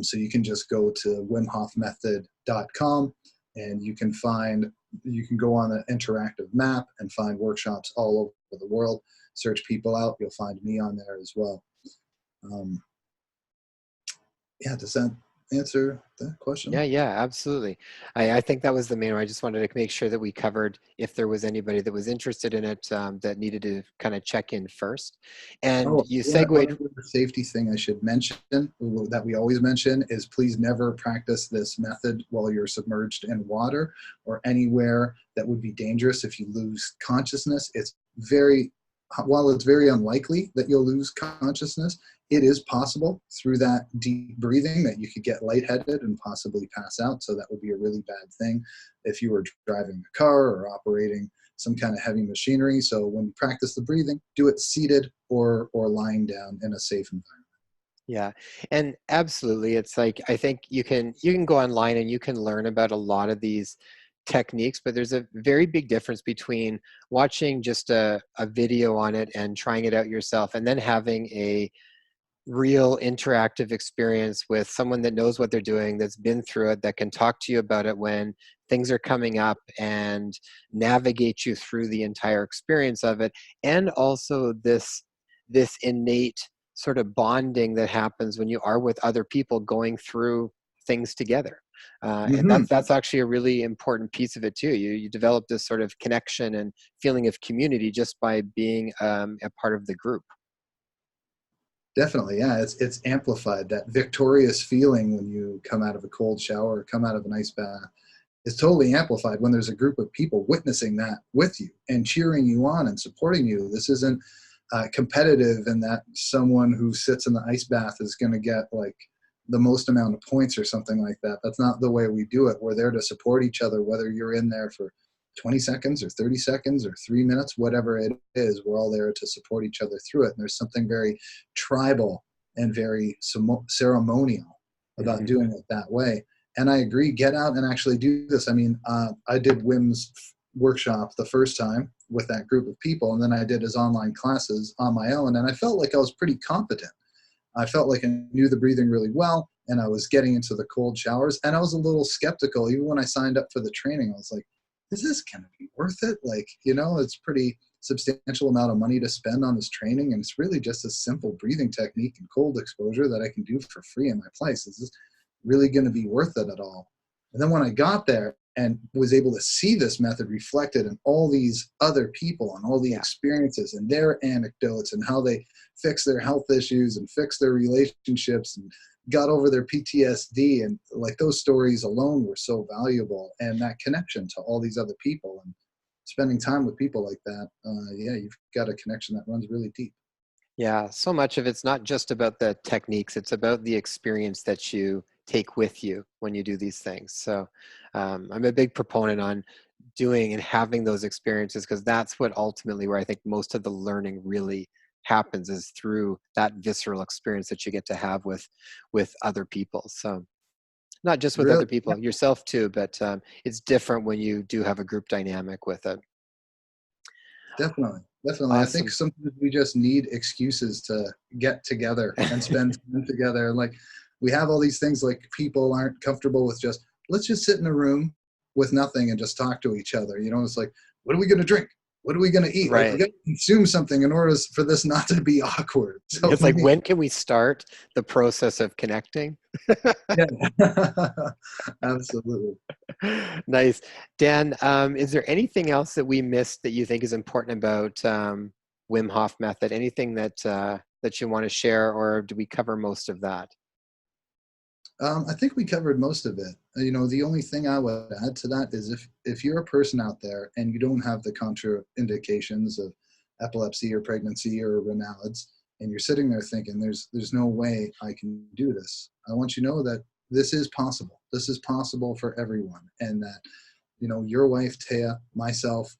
So you can just go to wimhofmethod.com, and you can go on an interactive map and find workshops all over the world. Search people out. You'll find me on there as well. Um, yeah, does that answer that question? Yeah, yeah, absolutely. I think that was the main one. I just wanted to make sure that we covered if there was anybody that was interested in it, that needed to kind of check in first. And Oh, you one segued. other safety thing I should mention that we always mention is please never practice this method while you're submerged in water or anywhere that would be dangerous if you lose consciousness. While it's very unlikely that you'll lose consciousness, it is possible through that deep breathing that you could get lightheaded and possibly pass out. So that would be a really bad thing if you were driving a car or operating some kind of heavy machinery. So when you practice the breathing, do it seated or lying down in a safe environment. Yeah, and absolutely, it's like I think you can go online and you can learn about a lot of these techniques, but there's a very big difference between watching just a video on it and trying it out yourself, and then having a real interactive experience with someone that knows what they're doing, that's been through it, that can talk to you about it when things are coming up and navigate you through the entire experience of it. And also this innate sort of bonding that happens when you are with other people going through things together. And Hmm. that's actually a really important piece of it too. You develop this sort of connection and feeling of community just by being a part of the group. Definitely, yeah. It's amplified. That victorious feeling when you come out of a cold shower or come out of an ice bath is totally amplified when there's a group of people witnessing that with you and cheering you on and supporting you. This isn't competitive in that someone who sits in the ice bath is going to get like the most amount of points or something like that. That's not the way we do it. We're there to support each other, whether you're in there for 20 seconds or 30 seconds or 3 minutes, whatever it is, we're all there to support each other through it. And there's something very tribal and very ceremonial about Hmm. doing it that way. And I agree, get out and actually do this. I mean, I did Wim's workshop the first time with that group of people, and then I did his online classes on my own, and I felt like I was pretty competent. I felt like I knew the breathing really well, and I was getting into the cold showers, and I was a little skeptical. Even when I signed up for the training, I was like, is this going to be worth it? Like, it's pretty substantial amount of money to spend on this training, and it's really just a simple breathing technique and cold exposure that I can do for free in my place. Is this really going to be worth it at all? And then when I got there and was able to see this method reflected in all these other people and all the Yeah. experiences and their anecdotes and how they fix their health issues and fix their relationships and got over their PTSD, and like those stories alone were so valuable, and that connection to all these other people and spending time with people like that, yeah, you've got a connection that runs really deep. Yeah, so much of it's not just about the techniques, it's about the experience that you take with you when you do these things. So I'm a big proponent on doing and having those experiences, because that's what ultimately where I think most of the learning really happens, is through that visceral experience that you get to have with other people. So not just with Really. other people, yourself too, but it's different when you do have a group dynamic with it. Definitely. Definitely. I think Awesome. sometimes we just need excuses to get together and spend time together. Like we have all these things like people aren't comfortable with just, let's just sit in a room with nothing and just talk to each other. It's like, what are we going to drink? What are we going to eat? Like we Right. got to consume something in order for this not to be awkward. So It's like, when can we start the process of connecting? yeah, absolutely. Nice. Dan, is there anything else that we missed that you think is important about Wim Hof method? Anything that you want to share, or do we cover most of that? I think we covered most of it. The only thing I would add to that is if you're a person out there and you don't have the contraindications of epilepsy or pregnancy or Raynaud's, and you're sitting there thinking, there's no way I can do this. I want you to know that this is possible. This is possible for everyone, and that your wife Taya, myself,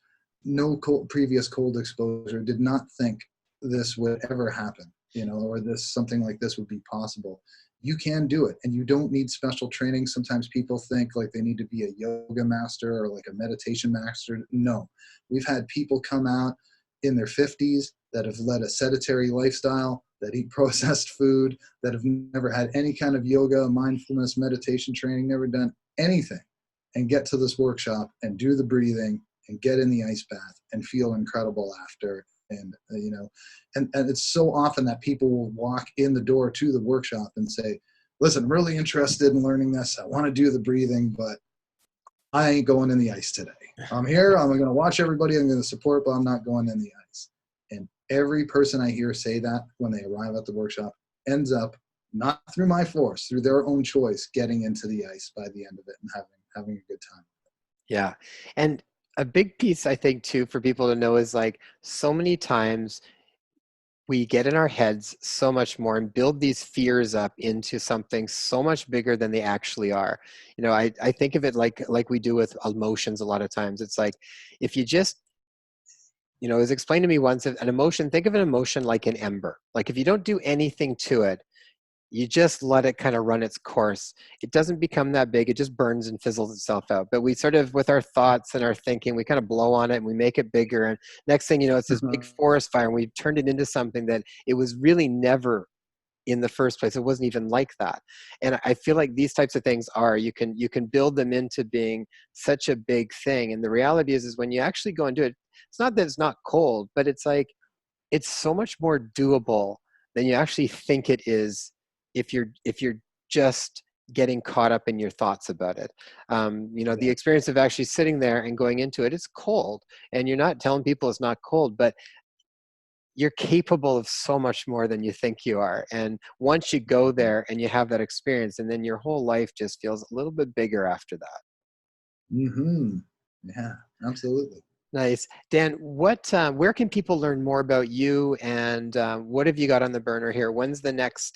no previous cold exposure, did not think this would ever happen. Or this something like this would be possible. you can do it, and you don't need special training. Sometimes people think like they need to be a yoga master or like a meditation master. No, we've had people come out in their 50s that have led a sedentary lifestyle, that eat processed food, that have never had any kind of yoga, mindfulness, meditation training, never done anything, and get to this workshop and do the breathing and get in the ice bath and feel incredible after. And and it's so often that people will walk in the door to the workshop and say, listen, I'm really interested in learning this. I want to do the breathing, but I ain't going in the ice today. I'm here, I'm going to watch everybody, I'm going to support, but I'm not going in the ice. And every person I hear say that when they arrive at the workshop ends up, not through my force, through their own choice, getting into the ice by the end of it and having a good time. Yeah. And a big piece, I think, too, for people to know is like so many times we get in our heads so much more and build these fears up into something so much bigger than they actually are. I think of it like we do with emotions a lot of times. It's like if you just, it was explained to me once, an emotion, think of an emotion like an ember. Like if you don't do anything to it, you just let it kind of run its course. It doesn't become that big. It just burns and fizzles itself out. But we sort of, with our thoughts and our thinking, we kind of blow on it and we make it bigger. And next thing you know, it's this big forest fire, and we've turned it into something that it was really never in the first place. It wasn't even like that. And I feel like these types of things you can build them into being such a big thing. And the reality is when you actually go and do it, it's not that it's not cold, but it's like, it's so much more doable than you actually think it is if you're just getting caught up in your thoughts about it. The experience of actually sitting there and going into it, it's cold, and you're not telling people it's not cold, but you're capable of so much more than you think you are. And once you go there and you have that experience, and then your whole life just feels a little bit bigger after that. Mm-hmm. Yeah, absolutely. Nice. Dan, where can people learn more about you, and what have you got on the burner here? When's the next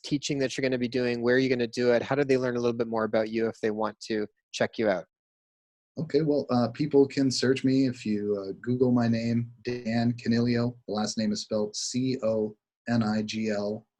teaching that you're going to be doing? Where are you going to do it? How do they learn a little bit more about you if they want to check you out? Okay, well, people can search me if you Google my name, Dan Coniglio. The last name is spelled Coniglio.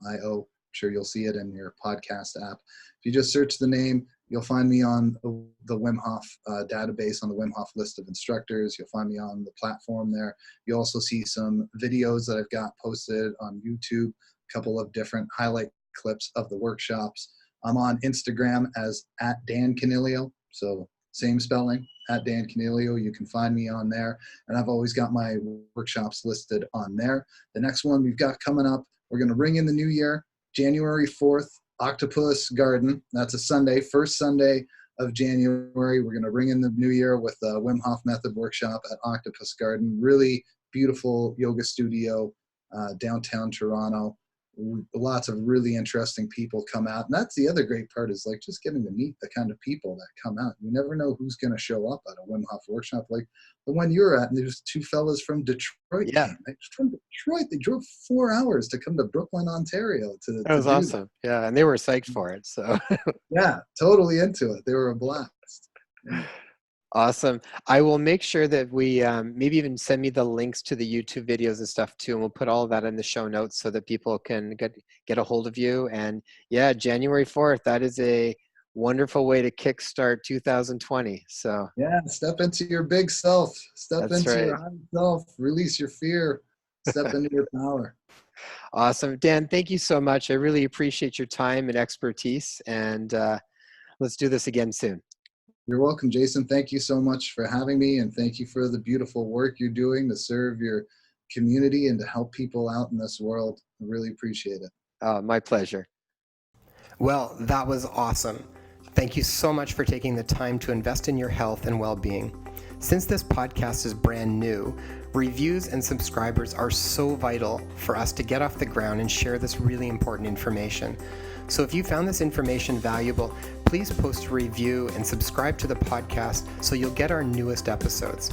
I'm sure you'll see it in your podcast app. If you just search the name, you'll find me on the Wim Hof database, on the Wim Hof list of instructors. You'll find me on the platform there. You'll also see some videos that I've got posted on YouTube, a couple of different highlight clips of the workshops. I'm on Instagram as @Dan_Coniglio, so same spelling, @Dan Coniglio. You can find me on there. And I've always got my workshops listed on there. The next one we've got coming up, we're going to ring in the new year, January 4th, Octopus Garden. That's a Sunday, first Sunday of January. We're going to ring in the new year with the Wim Hof Method workshop at Octopus Garden. Really beautiful yoga studio, downtown Toronto. Lots of really interesting people come out, and that's the other great part, is like just getting to meet the kind of people that come out. You never know who's going to show up at a Wim Hof workshop like the one you're at. And there's two fellas from Detroit. Yeah, from Detroit. They drove 4 hours to come to Brooklyn, Ontario to that was awesome. Yeah, and they were psyched for it. So yeah, totally into it. They were a blast. Yeah. Awesome. I will make sure that we maybe even send me the links to the YouTube videos and stuff too, and we'll put all of that in the show notes so that people can get a hold of you. And yeah, January 4th, that is a wonderful way to kickstart 2020. So yeah, step into your big self. Step into your high self. Release your fear. Step into your power. Awesome. Dan, thank you so much. I really appreciate your time and expertise, and let's do this again soon. You're welcome, Jason. Thank you so much for having me, and thank you for the beautiful work you're doing to serve your community and to help people out in this world. I really appreciate it. My pleasure. Well, that was awesome. Thank you so much for taking the time to invest in your health and well-being. Since this podcast is brand new, reviews and subscribers are so vital for us to get off the ground and share this really important information. So if you found this information valuable, please post a review and subscribe to the podcast so you'll get our newest episodes.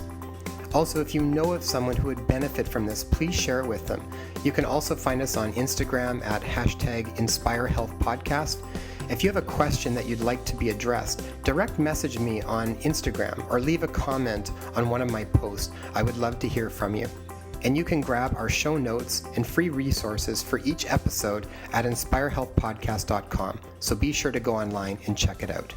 Also, if you know of someone who would benefit from this, please share it with them. You can also find us on Instagram at #InspireHealthPodcast. If you have a question that you'd like to be addressed, direct message me on Instagram or leave a comment on one of my posts. I would love to hear from you. And you can grab our show notes and free resources for each episode at inspirehealthpodcast.com. So be sure to go online and check it out.